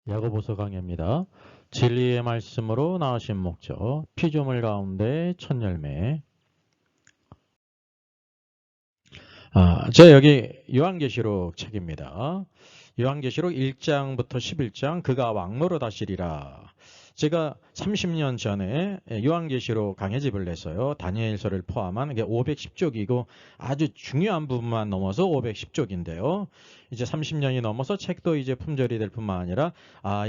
야고보서 강해입니다. 진리의 말씀으로 나으신 목적, 피조물 가운데 첫 열매. 저 여기 요한계시록 책입니다. 요한계시록 1장부터 11장, 그가 왕노로 다시리라. 제가 30년 전에 요한계시록 강해집을 냈어요. 다니엘서를 포함한 이게 510쪽이고 아주 중요한 부분만 넘어서 510쪽인데요. 이제 30년이 넘어서 책도 이제 품절이 될 뿐만 아니라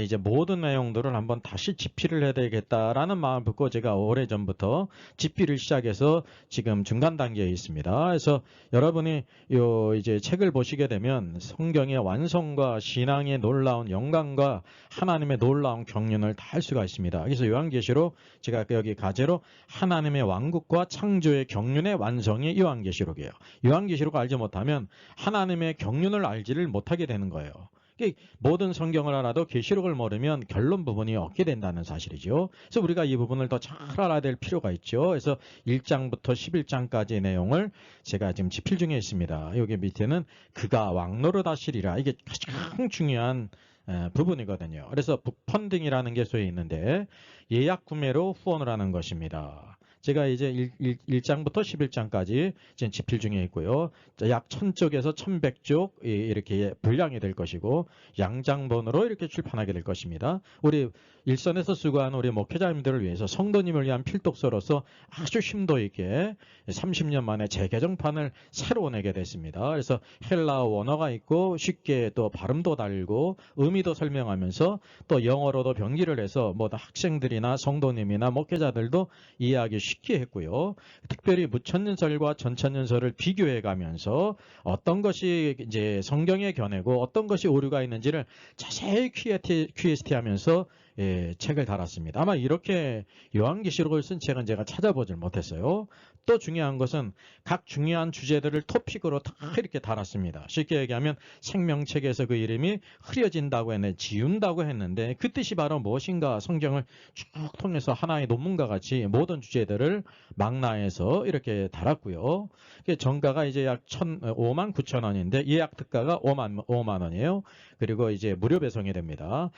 이제 모든 내용들을 한번 다시 집필을 해야 되겠다라는 마음을 갖고 제가 오래전부터 집필을 시작해서 지금 중간 단계에 있습니다. 그래서 여러분이 이제 책을 보시게 되면 성경의 완성과 신앙의 놀라운 영광과 하나님의 놀라운 경륜을 다 알 수가 있습니다. 그래서 요한계시록 제가 여기 가제로 하나님의 왕국과 창조의 경륜의 완성이 요한계시록이에요. 요한계시록을 알지 못하면 하나님의 경륜을 알지를 못하게 되는 거예요. 모든 성경을 알아도 계시록을 모르면 결론 부분이 없게 된다는 사실이죠. 그래서 우리가 이 부분을 더 잘 알아야 될 필요가 있죠. 그래서 1장부터 11장까지의 내용을 제가 지금 집필 중에 있습니다. 여기 밑에는 그가 왕노릇 하시리라. 이게 가장 중요한 부분이거든요. 그래서 북펀딩이라는 게 소위 있는데 예약 구매로 후원을 하는 것입니다. 제가 이제 1장부터 11장까지 지금 집필 중에 있고요. 약 1000쪽에서 1100쪽 이렇게 분량이 될 것이고 양장본으로 이렇게 출판하게 될 것입니다. 우리 일선에서 수고하는 우리 목회자님들을 위해서 성도님을 위한 필독서로서 아주 심도 있게 30년 만에 재개정판을 새로 내게 됐습니다. 그래서 헬라어 원어가 있고 쉽게 또 발음도 달고 의미도 설명하면서 또 영어로도 병기를 해서 학생들이나 성도님이나 목회자들도 이해하기 쉽게 했고요. 특별히 무천년설과 전천년설을 비교해 가면서 어떤 것이 이제 성경의 견해고 어떤 것이 오류가 있는지를 자세히 QST하면서 책을 달았습니다. 아마 이렇게 요한계시록을 쓴 책은 제가 찾아보질 못했어요. 또 중요한 것은 각 중요한 주제들을 토픽으로 다 이렇게 달았습니다. 쉽게 얘기하면 생명책에서 그 이름이 흐려진다고 했는데 지운다고 했는데 그 뜻이 바로 무엇인가 성경을 쭉 통해서 하나의 논문과 같이 모든 주제들을 망라해서 이렇게 달았고요. 정가가 이제 약 59,000원인데 예약 특가가 5만 원이에요. 그리고 이제 무료 배송이 됩니다.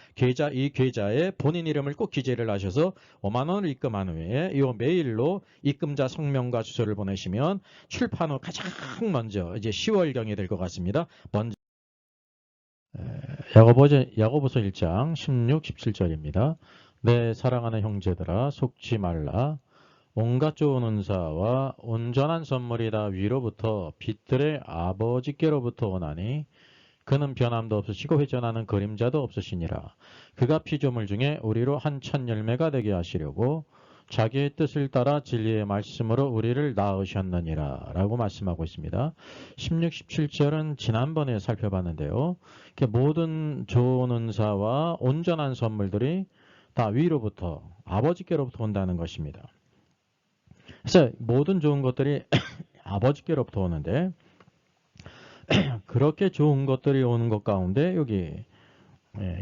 이 계좌에 본인 이름을 꼭 기재를 하셔서 5만 원을 입금한 후에 이 메일로 입금자 성명과 주소를 보내시면 출판 후 가장 먼저 이제 10월경이 될 것 같습니다. 먼저 야고보서 1장 16, 17절입니다. 내 사랑하는 형제들아 속지 말라. 온갖 좋은 은사와 온전한 선물이 다 위로부터 빛들의 아버지께로부터 오나니 그는 변함도 없으시고 회전하는 그림자도 없으시니라. 그가 피조물 중에 우리로 한 첫 열매가 되게 하시려고 자기의 뜻을 따라 진리의 말씀으로 우리를 낳으셨느니라 라고 말씀하고 있습니다. 16, 17절은 지난번에 살펴봤는데요. 모든 좋은 은사와 온전한 선물들이 다 위로부터 아버지께로부터 온다는 것입니다. 그래서 모든 좋은 것들이 아버지께로부터 오는데 그렇게 좋은 것들이 오는 것 가운데 여기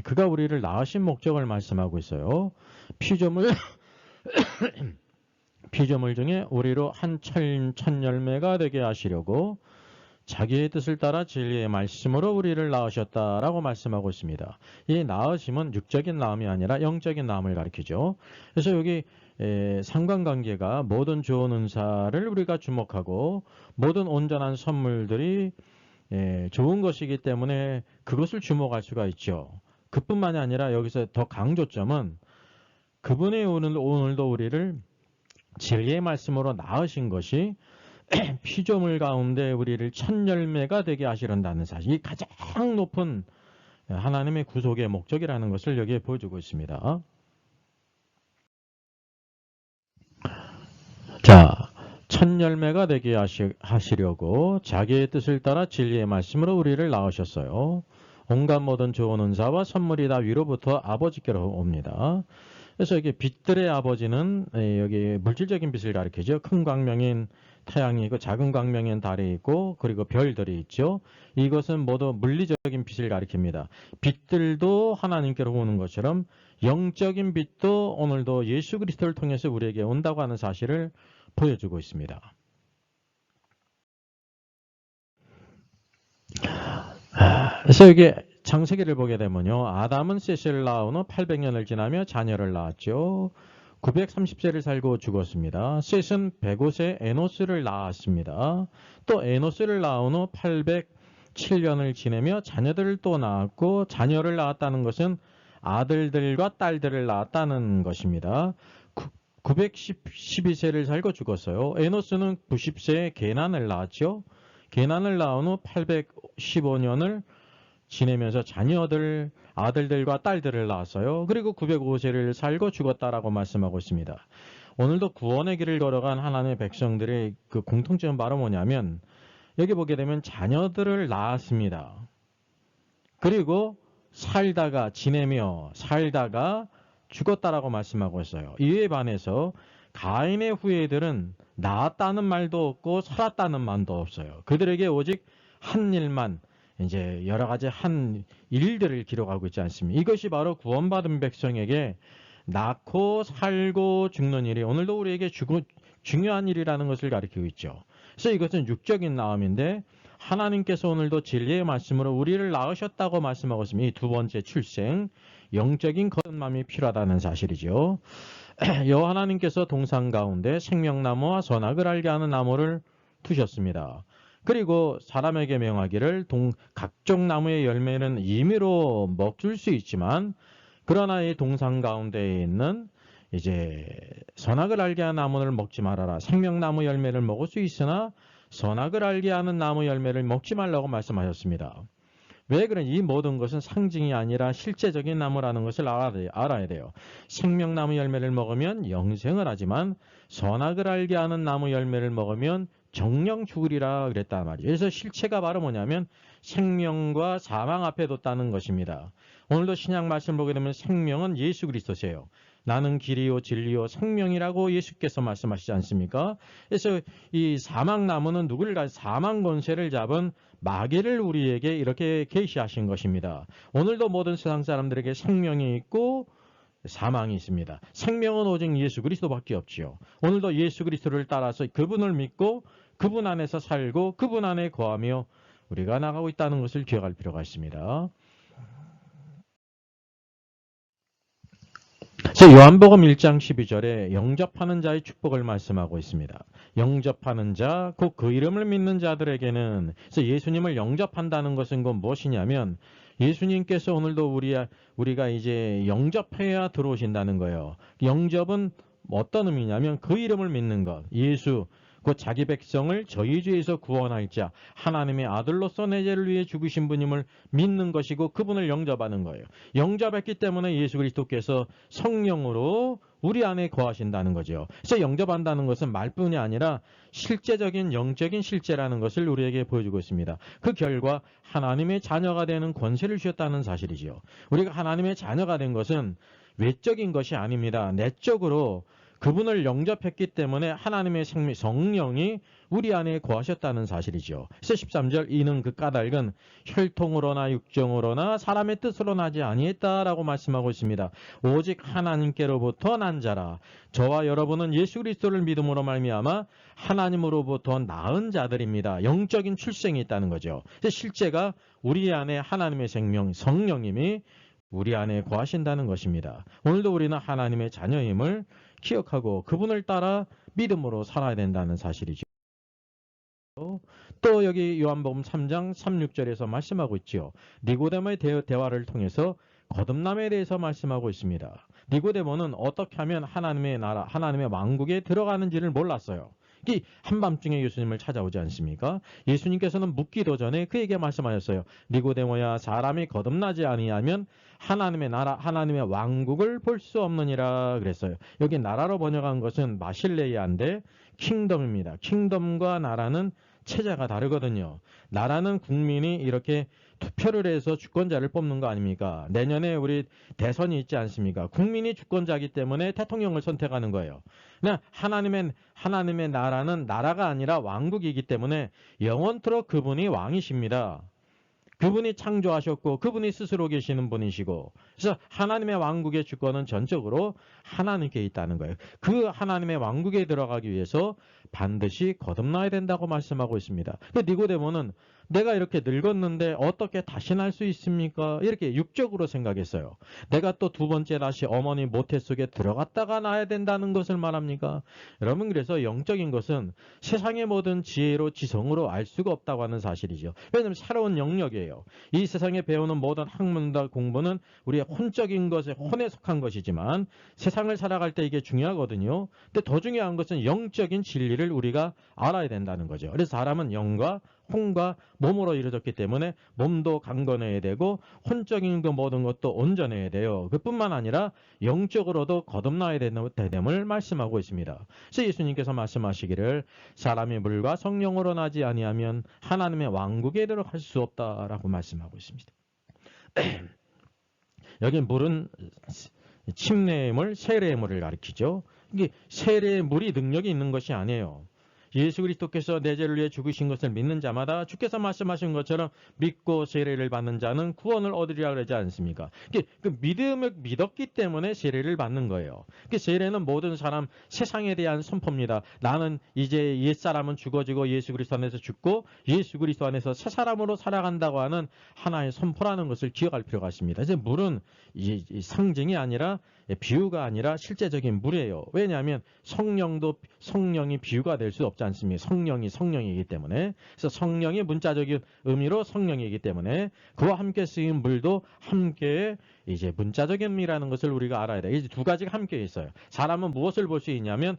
그가 우리를 낳으신 목적을 말씀하고 있어요. 피조물 중에 우리로 한 첫 열매가 되게 하시려고 자기의 뜻을 따라 진리의 말씀으로 우리를 낳으셨다라고 말씀하고 있습니다. 이 낳으심은 육적인 낳음이 아니라 영적인 낳음을 가리키죠. 그래서 여기 상관관계가 모든 좋은 은사를 우리가 주목하고 모든 온전한 선물들이 좋은 것이기 때문에 그것을 주목할 수가 있죠. 그뿐만이 아니라 여기서 더 강조점은 그분이 오늘도 우리를 진리의 말씀으로 낳으신 것이 피조물 가운데 우리를 첫 열매가 되게 하시란다는 사실, 이 가장 높은 하나님의 구속의 목적이라는 것을 여기에 보여주고 있습니다. 자, 첫 열매가 되게 하시려고 자기의 뜻을 따라 진리의 말씀으로 우리를 낳으셨어요. 온갖 모든 좋은 은사와 선물이 다 위로부터 아버지께로 옵니다. 그래서 여기 빛들의 아버지는 여기 물질적인 빛을 가리키죠. 큰 광명인 태양이 있고 작은 광명인 달이 있고 그리고 별들이 있죠. 이것은 모두 물리적인 빛을 가리킵니다. 빛들도 하나님께로 오는 것처럼 영적인 빛도 오늘도 예수 그리스도를 통해서 우리에게 온다고 하는 사실을 보여주고 있습니다. 그래서 이게 창세기를 보게 되면요. 아담은 셋을 낳은 후 800년을 지나며 자녀를 낳았죠. 930세를 살고 죽었습니다. 셋은 105세 에노스를 낳았습니다. 또 에노스를 낳은 후 807년을 지내며 자녀들을 또 낳았고, 자녀를 낳았다는 것은 아들들과 딸들을 낳았다는 것입니다. 912세를 살고 죽었어요. 에노스는 90세에 게난을 낳았죠. 게난을 낳은 후 815년을 지내면서 자녀들, 아들들과 딸들을 낳았어요. 그리고 905세를 살고 죽었다라고 말씀하고 있습니다. 오늘도 구원의 길을 걸어간 하나님의 백성들의 그 공통점은 바로 뭐냐면, 여기 보게 되면 자녀들을 낳았습니다. 그리고 지내며 살다가 죽었다라고 말씀하고 있어요. 이에 반해서 가인의 후예들은 낳았다는 말도 없고 살았다는 말도 없어요. 그들에게 오직 한 일만, 이제 여러 가지 한 일들을 기록하고 있지 않습니까? 이것이 바로 구원받은 백성에게 낳고 살고 죽는 일이 오늘도 우리에게 중요한 일이라는 것을 가리키고 있죠. 그래서 이것은 육적인 낳음인데, 하나님께서 오늘도 진리의 말씀으로 우리를 낳으셨다고 말씀하고 있습니다. 이 두 번째 출생, 영적인 거듭남이 필요하다는 사실이죠. 여호와 하나님께서 동산 가운데 생명나무와 선악을 알게 하는 나무를 두셨습니다. 그리고 사람에게 명하기를 각종 나무의 열매는 임의로 먹을 수 있지만, 그러나 이 동산 가운데에 있는 이제 선악을 알게 하는 나무를 먹지 말아라. 생명나무 열매를 먹을 수 있으나 선악을 알게 하는 나무 열매를 먹지 말라고 말씀하셨습니다. 왜 그런 이 모든 것은 상징이 아니라 실제적인 나무라는 것을 알아야 돼요. 생명나무 열매를 먹으면 영생을 하지만 선악을 알게 하는 나무 열매를 먹으면 정령 죽으리라 그랬단 말이에요. 그래서 실체가 바로 뭐냐면 생명과 사망 앞에 뒀다는 것입니다. 오늘도 신약 말씀 보게 되면 생명은 예수 그리스도세요. 나는 길이요 진리요 생명이라고 예수께서 말씀하시지 않습니까? 그래서 이 사망나무는 사망 권세를 잡은 마귀를 우리에게 이렇게 계시하신 것입니다. 오늘도 모든 세상 사람들에게 생명이 있고 사망이 있습니다. 생명은 오직 예수 그리스도밖에 없지요. 오늘도 예수 그리스도를 따라서 그분을 믿고 그분 안에서 살고 그분 안에 거하며 우리가 나가고 있다는 것을 기억할 필요가 있습니다. 요한복음 1장 12절에 영접하는 자의 축복을 말씀하고 있습니다. 영접하는 자, 곧 그 이름을 믿는 자들에게는, 그래서 예수님을 영접한다는 것은 곧 무엇이냐면, 예수님께서 오늘도 우리가 이제 영접해야 들어오신다는 거예요. 영접은 어떤 의미냐면 그 이름을 믿는 것, 예수, 곧 자기 백성을 저희 죄에서 구원할 자, 하나님의 아들로서 내 죄를 위해 죽으신 분임을 믿는 것이고 그분을 영접하는 거예요. 영접했기 때문에 예수 그리스도께서 성령으로 우리 안에 거하신다는 거죠. 그래서 영접한다는 것은 말뿐이 아니라 실제적인 영적인 실제라는 것을 우리에게 보여주고 있습니다. 그 결과 하나님의 자녀가 되는 권세를 주셨다는 사실이죠. 우리가 하나님의 자녀가 된 것은 외적인 것이 아닙니다. 내적으로 그분을 영접했기 때문에 하나님의 성령이 우리 안에 거하셨다는 사실이죠. 그래서 13절, 이는 그 까닭은 혈통으로나 육정으로나 사람의 뜻으로 나지 아니했다라고 말씀하고 있습니다. 오직 하나님께로부터 난 자라. 저와 여러분은 예수 그리스도를 믿음으로 말미암아 하나님으로부터 낳은 자들입니다. 영적인 출생이 있다는 거죠. 그래서 실제가 우리 안에 하나님의 생명, 성령님이 우리 안에 거하신다는 것입니다. 오늘도 우리는 하나님의 자녀임을 기억하고 그분을 따라 믿음으로 살아야 된다는 사실이죠. 또 여기 요한복음 3장 36절에서 말씀하고 있죠. 니고데모의 대화를 통해서 거듭남에 대해서 말씀하고 있습니다. 니고데모는 어떻게 하면 하나님의 나라, 하나님의 왕국에 들어가는지를 몰랐어요. 한밤중에 예수님을 찾아오지 않습니까? 예수님께서는 묻기도 전에 그에게 말씀하셨어요. 니고데모야, 사람이 거듭나지 아니하면 하나님의 나라, 하나님의 왕국을 볼 수 없느니라 그랬어요. 여기 나라로 번역한 것은 마실레이아인데 킹덤입니다. 킹덤과 나라는 체제가 다르거든요. 나라는 국민이 이렇게 투표를 해서 주권자를 뽑는 거 아닙니까? 내년에 우리 대선이 있지 않습니까? 국민이 주권자이기 때문에 대통령을 선택하는 거예요. 그냥 하나님의 나라는 나라가 아니라 왕국이기 때문에 영원토록 그분이 왕이십니다. 그분이 창조하셨고 그분이 스스로 계시는 분이시고, 그래서 하나님의 왕국의 주권은 전적으로 하나님께 있다는 거예요. 그 하나님의 왕국에 들어가기 위해서 반드시 거듭나야 된다고 말씀하고 있습니다. 니고데모는 내가 이렇게 늙었는데 어떻게 다시 날 수 있습니까? 이렇게 육적으로 생각했어요. 내가 또 두 번째 다시 어머니 모태 속에 들어갔다가 나야 된다는 것을 말합니까? 여러분, 그래서 영적인 것은 세상의 모든 지혜로 지성으로 알 수가 없다고 하는 사실이죠. 왜냐하면 새로운 영역이에요. 이 세상에 배우는 모든 학문과 공부는 우리의 혼적인 것에 혼에 속한 것이지만 세상을 살아갈 때 이게 중요하거든요. 근데 더 중요한 것은 영적인 진리를 우리가 알아야 된다는 거죠. 그래서 사람은 영과 혼과 몸으로 이루어졌기 때문에 몸도 강건해야 되고 혼적인 그 모든 것도 온전해야 돼요. 그뿐만 아니라 영적으로도 거듭나야 되됨을 말씀하고 있습니다. 그래서 예수님께서 말씀하시기를 사람이 물과 성령으로 나지 아니하면 하나님의 왕국에 들어갈 수 없다라고 말씀하고 있습니다. 여기 물은 침례의 물, 세례의 물을 가리키죠. 이게 세례의 물이 능력이 있는 것이 아니에요. 예수 그리스도께서 내 죄를 위해 죽으신 것을 믿는 자마다 주께서 말씀하신 것처럼 믿고 세례를 받는 자는 구원을 얻으리라 그러지 않습니까? 그 믿음을 믿었기 때문에 세례를 받는 거예요. 세례는 모든 사람 세상에 대한 선포입니다. 나는 이제 옛사람은 죽어지고 예수 그리스도 안에서 죽고 예수 그리스도 안에서 새 사람으로 살아간다고 하는 하나의 선포라는 것을 기억할 필요가 있습니다. 이제 물은 이 상징이 아니라 비유가 아니라 실제적인 물이에요. 왜냐하면 성령이 비유가 될 수 없지 않습니까? 성령이 성령이기 때문에. 그래서 성령이 문자적인 의미로 성령이기 때문에 그와 함께 쓰인 물도 함께 이제 문자적인 의미라는 것을 우리가 알아야 돼요. 이제 두 가지가 함께 있어요. 사람은 무엇을 볼 수 있냐면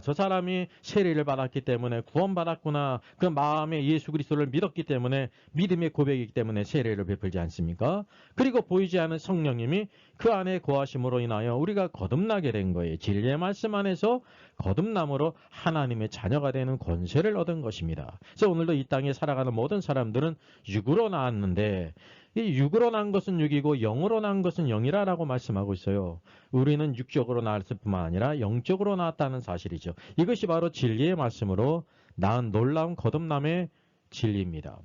저 사람이 세례를 받았기 때문에 구원받았구나. 그 마음에 예수 그리스도를 믿었기 때문에 믿음의 고백이기 때문에 세례를 베풀지 않습니까? 그리고 보이지 않는 성령님이 그 안에 거하심으로 인하여 우리가 거듭나게 된 거예요. 진리의 말씀 안에서 거듭남으로 하나님의 자녀가 되는 권세를 얻은 것입니다. 그래서 오늘도 이 땅에 살아가는 모든 사람들은 육으로 나왔는데 이 육으로 난 것은 육이고 영으로 난 것은 영이라고 말씀하고 있어요. 우리는 육적으로 나왔을 뿐만 아니라 영적으로 나왔다는 사실이죠. 이것이 바로 진리의 말씀으로 낳은 놀라운 거듭남의 진리입니다.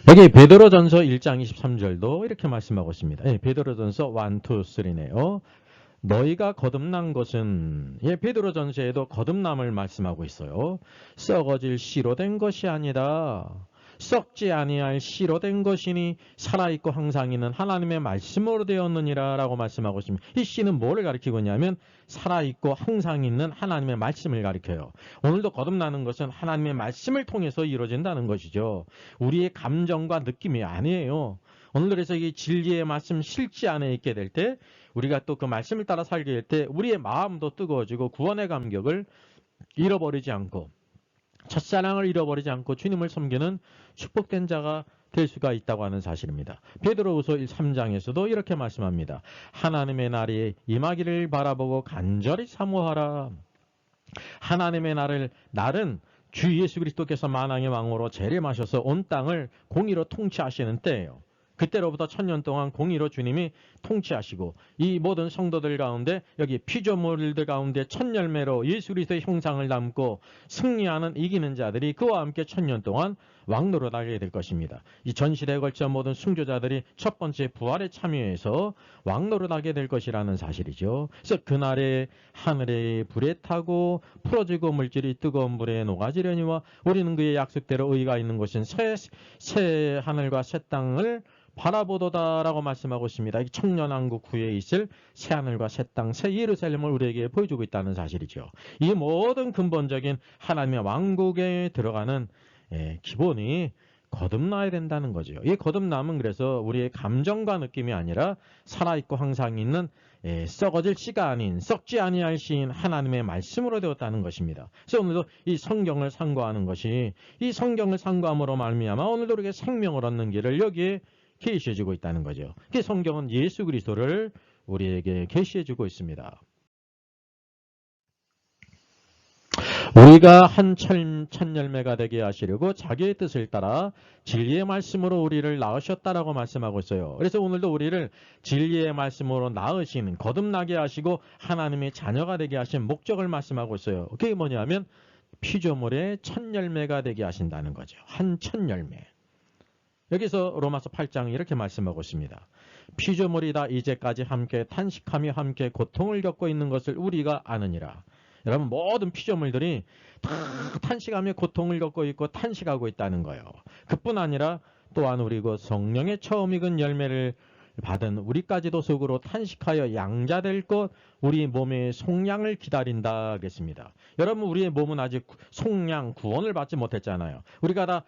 여기 베드로전서 1장 23절도 이렇게 말씀하고 있습니다. 베드로전서 1, 2, 3네요. 너희가 거듭난 것은 베드로전서에도 거듭남을 말씀하고 있어요. 썩어질 씨로 된 것이 아니라 썩지 아니할 씨로 된 것이니 살아있고 항상 있는 하나님의 말씀으로 되었느니라 라고 말씀하고 있습니다. 이 씨는 뭐를 가리키고 있냐면 살아있고 항상 있는 하나님의 말씀을 가리켜요. 오늘도 거듭나는 것은 하나님의 말씀을 통해서 이루어진다는 것이죠. 우리의 감정과 느낌이 아니에요. 오늘 그래서 이 진리의 말씀 실제 안에 있게 될 때 우리가 또 그 말씀을 따라 살게 될 때 우리의 마음도 뜨거워지고 구원의 감격을 잃어버리지 않고 첫사랑을 잃어버리지 않고 주님을 섬기는 축복된 자가 될 수가 있다고 하는 사실입니다. 베드로후서 3장에서도 이렇게 말씀합니다. 하나님의 날이 임하기를 바라보고 간절히 사모하라. 하나님의 날은 주 예수 그리스도께서 만왕의 왕으로 재림하셔서 온 땅을 공의로 통치하시는 때예요. 그때로부터 1000년 동안 공의로 주님이 통치하시고 이 모든 성도들 가운데 여기 피조물들 가운데 첫 열매로 예수 그리스도의 형상을 담고 승리하는 이기는 자들이 그와 함께 1000년 동안 왕노릇하게 될 것입니다. 이 전시대에 걸쳐 모든 순교자들이 첫 번째 부활에 참여해서 왕노릇하게 될 것이라는 사실이죠. 그래서 그날에 하늘에 불에 타고 풀어지고 물질이 뜨거운 물에 녹아지려니와 우리는 그의 약속대로 의가 있는 곳인 새 하늘과 새 땅을 바라보도다라고 말씀하고 있습니다. 이 청년왕국 후에 있을 새하늘과 새 땅, 새 예루살렘을 우리에게 보여주고 있다는 사실이죠. 이 모든 근본적인 하나님의 왕국에 들어가는 기본이 거듭나야 된다는 거죠. 이 거듭남은 그래서 우리의 감정과 느낌이 아니라 살아있고 항상 있는 썩어질 씨가 아닌 썩지 아니할 씨인 하나님의 말씀으로 되었다는 것입니다. 그래서 오늘도 이 성경을 상고하는 것이 이 성경을 상고함으로 말미암아 오늘도 우리에게 생명을 얻는 길을 여기에 계시해주고 있다는 거죠. 그 성경은 예수 그리스도를 우리에게 계시해주고 있습니다. 우리가 한 천 열매가 되게 하시려고 자기의 뜻을 따라 진리의 말씀으로 우리를 낳으셨다라고 말씀하고 있어요. 그래서 오늘도 우리를 진리의 말씀으로 낳으시는 거듭나게 하시고 하나님의 자녀가 되게 하신 목적을 말씀하고 있어요. 그게 뭐냐면 피조물의 첫 열매가 되게 하신다는 거죠. 한 천 열매. 여기서 로마서 8장 이렇게 말씀하고 있습니다. 피조물이 다 이제까지 함께 탄식하며 함께 고통을 겪고 있는 것을 우리가 아느니라. 여러분 모든 피조물들이 다 탄식하며 고통을 겪고 있고 탄식하고 있다는 거예요. 그뿐 아니라 또한 우리 그 성령의 처음 익은 열매를 받은 우리까지도 속으로 탄식하여 양자될 것 우리 몸의 속량을 기다린다 하겠습니다. 여러분 우리의 몸은 아직 속량 구원을 받지 못했잖아요. 우리가 다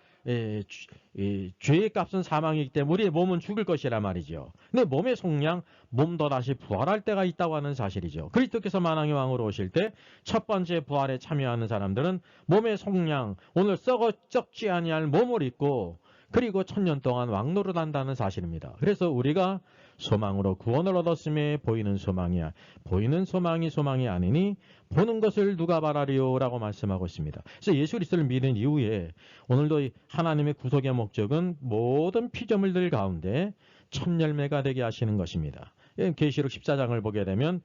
죄의 값은 사망이기 때문에 우리의 몸은 죽을 것이란 말이죠. 근데 몸의 속량, 몸도 다시 부활할 때가 있다고 하는 사실이죠. 그리스도께서 만왕의 왕으로 오실 때 첫 번째 부활에 참여하는 사람들은 몸의 속량, 오늘 썩지 아니할 몸을 입고 그리고 1000년 동안 왕노릇 한다는 사실입니다. 그래서 우리가 소망으로 구원을 얻었음에 보이는 소망이야. 보이는 소망이 아니니 보는 것을 누가 바라리요? 라고 말씀하고 있습니다. 그래서 예수 그리스도를 믿은 이후에 오늘도 하나님의 구속의 목적은 모든 피조물들 가운데 첫 열매가 되게 하시는 것입니다. 계시록 14장을 보게 되면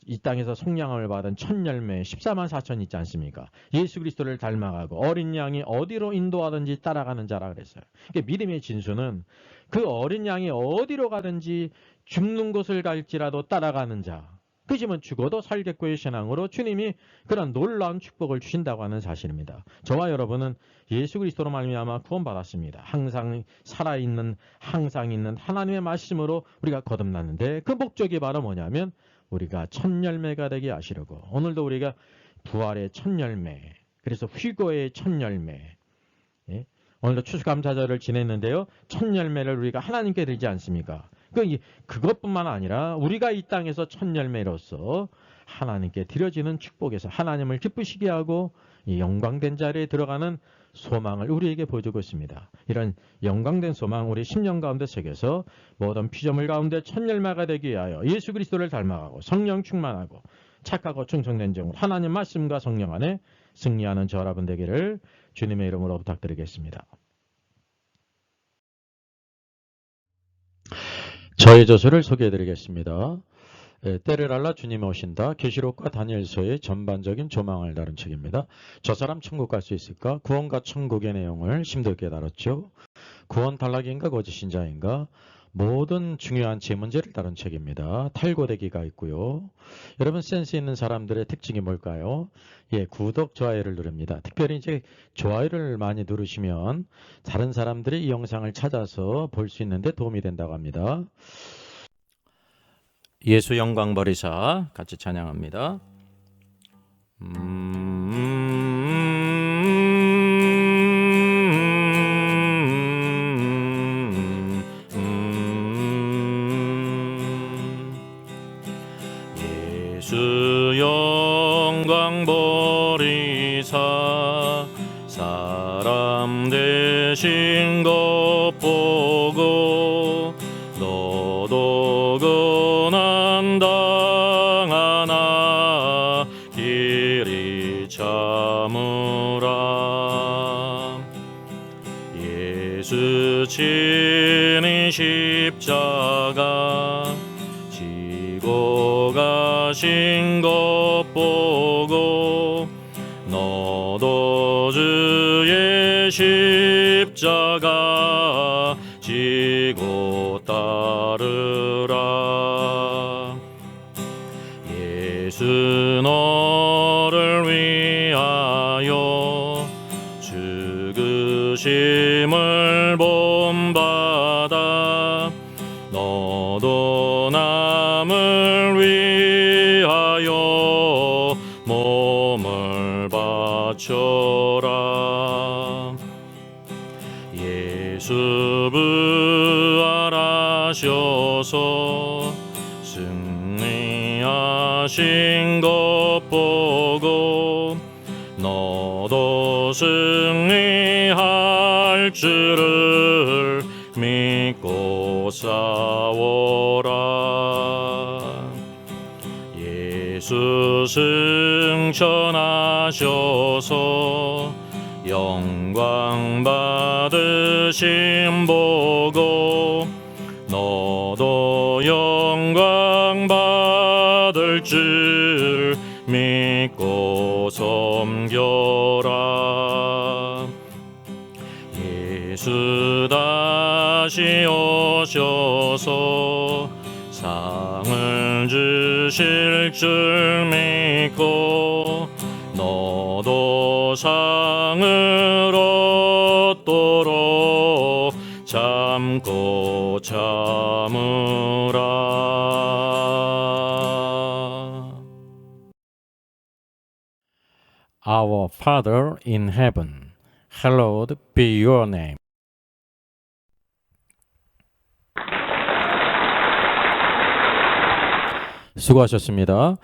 이 땅에서 속량함을 받은 첫 열매 14만 4천 있지 않습니까? 예수 그리스도를 닮아가고 어린 양이 어디로 인도하든지 따라가는 자라 그랬어요. 그러니까 믿음의 진수는 그 어린 양이 어디로 가든지 죽는 곳을 갈지라도 따라가는 자. 그지만 죽어도 살겠고의 신앙으로 주님이 그런 놀라운 축복을 주신다고 하는 사실입니다. 저와 여러분은 예수 그리스도로 말미암아 구원받았습니다. 항상 살아있는 항상 있는 하나님의 말씀으로 우리가 거듭났는데 그 목적이 바로 뭐냐면 우리가 첫 열매가 되게 하시려고 오늘도 우리가 부활의 첫 열매 그래서 휴거의 첫 열매 오늘도 추수감사절을 지냈는데요. 첫 열매를 우리가 하나님께 드리지 않습니까? 그것뿐만 아니라 우리가 이 땅에서 첫 열매로서 하나님께 드려지는 축복에서 하나님을 기쁘시게 하고 이 영광된 자리에 들어가는 소망을 우리에게 보여주고 있습니다. 이런 영광된 소망 우리 10년 가운데 새겨서 모든 피조물 가운데 첫 열매가 되기 위하여 예수 그리스도를 닮아가고 성령 충만하고 착하고 충성된 종으로 하나님 말씀과 성령 안에 승리하는 저 여러분 되기를 주님의 이름으로 부탁드리겠습니다. 저의 저서를 소개해드리겠습니다. 때를 알라 주님이 오신다. 계시록과 다니엘서의 전반적인 조망을 다룬 책입니다. 저 사람 천국 갈 수 있을까? 구원과 천국의 내용을 심도있게 다뤘죠. 구원 탈락인가 거짓인 자인가? 모든 중요한 제문제를 다룬 책입니다. 탈고되기가 있고요. 여러분 센스 있는 사람들의 특징이 뭘까요? 구독, 좋아요를 누릅니다. 특별히 이제 좋아요를 많이 누르시면 다른 사람들이 이 영상을 찾아서 볼 수 있는데 도움이 된다고 합니다. 예수 영광 버리사 같이 찬양합니다. 예수 영광 버리사 사람 되신 것 보고 너도 고난 당하나 길이 참으라. 예수 친히 십자가 지고 가신 것 보고 너도 주의 십자가 지고 따르라. 예수 너를 위하여 죽으심을 본받아 너도 남을 위하여 몸을 바쳐라. 예수 부활하셔서 승리하신 것 보고 너도 승리할 줄을 믿고 싸워라. 예수 승천하셔서 영광 받으심 보고 너도 영광 받을 줄 믿고 섬겨라. 예수 다시 오셔서 상을 주실 줄 믿고 너도 상을 얻도록 참고 참으라. Our Father in heaven, hallowed be your name. 수고하셨습니다.